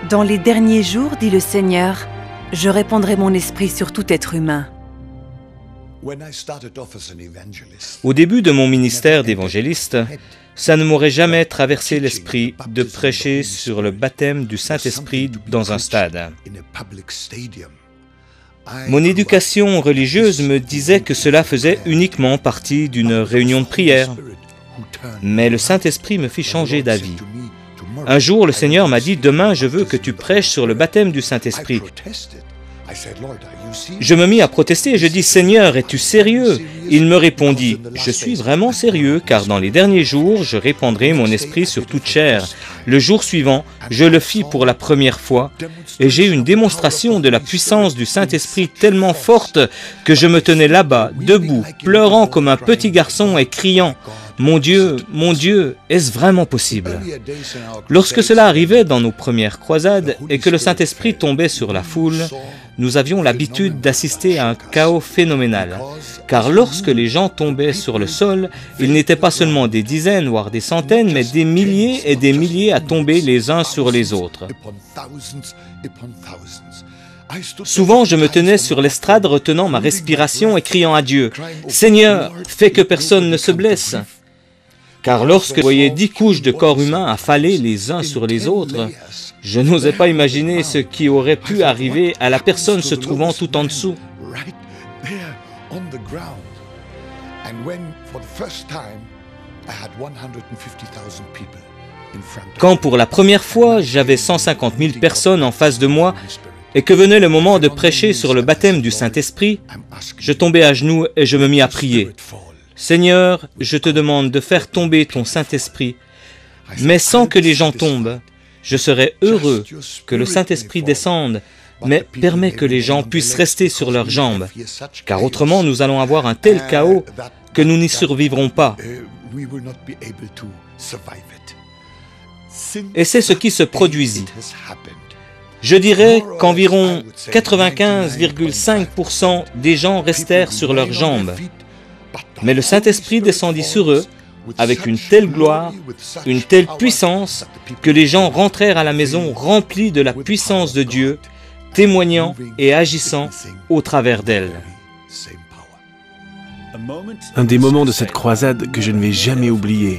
Dans les derniers jours, dit le Seigneur, je répandrai mon esprit sur tout être humain. Au début de mon ministère d'évangéliste, ça ne m'aurait jamais traversé l'esprit de prêcher sur le baptême du Saint-Esprit dans un stade. Mon éducation religieuse me disait que cela faisait uniquement partie d'une réunion de prière. Mais le Saint-Esprit me fit changer d'avis. Un jour, le Seigneur m'a dit « Demain, je veux que tu prêches sur le baptême du Saint-Esprit ». Je me mis à protester et je dis « Seigneur, es-tu sérieux ?» Il me répondit « Je suis vraiment sérieux, car dans les derniers jours, je répandrai mon esprit sur toute chair. » Le jour suivant, je le fis pour la première fois, et j'ai eu une démonstration de la puissance du Saint-Esprit tellement forte que je me tenais là-bas, debout, pleurant comme un petit garçon et criant « Mon Dieu, est-ce vraiment possible ?» Lorsque cela arrivait dans nos premières croisades et que le Saint-Esprit tombait sur la foule, nous avions l'habitude d'assister à un chaos phénoménal. Car lorsque les gens tombaient sur le sol, ils n'étaient pas seulement des dizaines, voire des centaines, mais des milliers et des milliers à tomber les uns sur les autres. Souvent, je me tenais sur l'estrade retenant ma respiration et criant à Dieu « Seigneur, fais que personne ne se blesse !» Car lorsque je voyais 10 couches de corps humain affaler les uns sur les autres, je n'osais pas imaginer ce qui aurait pu arriver à la personne se trouvant tout en dessous. Quand pour la première fois, j'avais 150 000 personnes en face de moi et que venait le moment de prêcher sur le baptême du Saint-Esprit, je tombai à genoux et je me mis à prier. Seigneur, je te demande de faire tomber ton Saint-Esprit, mais sans que les gens tombent. Je serais heureux que le Saint-Esprit descende, mais permets que les gens puissent rester sur leurs jambes, car autrement nous allons avoir un tel chaos que nous n'y survivrons pas. Et c'est ce qui se produisit. Je dirais qu'environ 95,5% des gens restèrent sur leurs jambes. Mais le Saint-Esprit descendit sur eux avec une telle gloire, une telle puissance, que les gens rentrèrent à la maison remplis de la puissance de Dieu, témoignant et agissant au travers d'elle. Un des moments de cette croisade que je ne vais jamais oublier,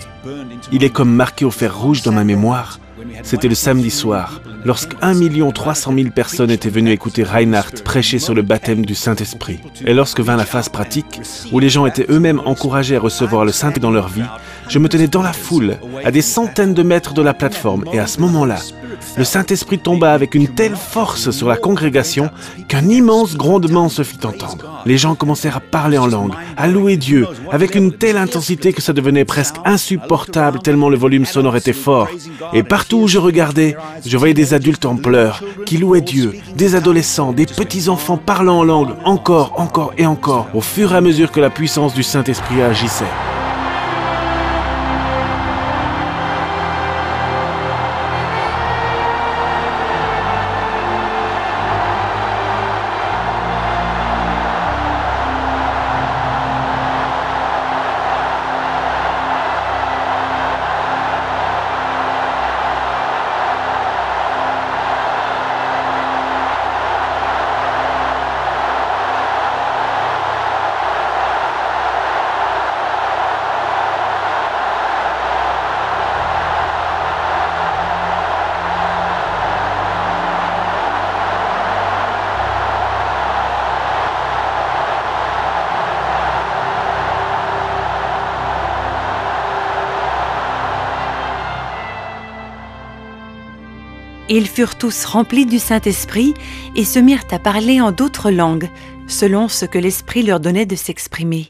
il est comme marqué au fer rouge dans ma mémoire. C'était le samedi soir, lorsque 1 300 000 personnes étaient venues écouter Reinhard prêcher sur le baptême du Saint-Esprit. Et lorsque vint la phase pratique, où les gens étaient eux-mêmes encouragés à recevoir le Saint-Esprit dans leur vie, je me tenais dans la foule, à des centaines de mètres de la plateforme, et à ce moment-là, le Saint-Esprit tomba avec une telle force sur la congrégation qu'un immense grondement se fit entendre. Les gens commencèrent à parler en langue, à louer Dieu, avec une telle intensité que ça devenait presque insupportable tellement le volume sonore était fort. Et partout où je regardais, je voyais des adultes en pleurs qui louaient Dieu, des adolescents, des petits-enfants parlant en langue, encore et encore, au fur et à mesure que la puissance du Saint-Esprit agissait. Ils furent tous remplis du Saint-Esprit et se mirent à parler en d'autres langues, selon ce que l'Esprit leur donnait de s'exprimer.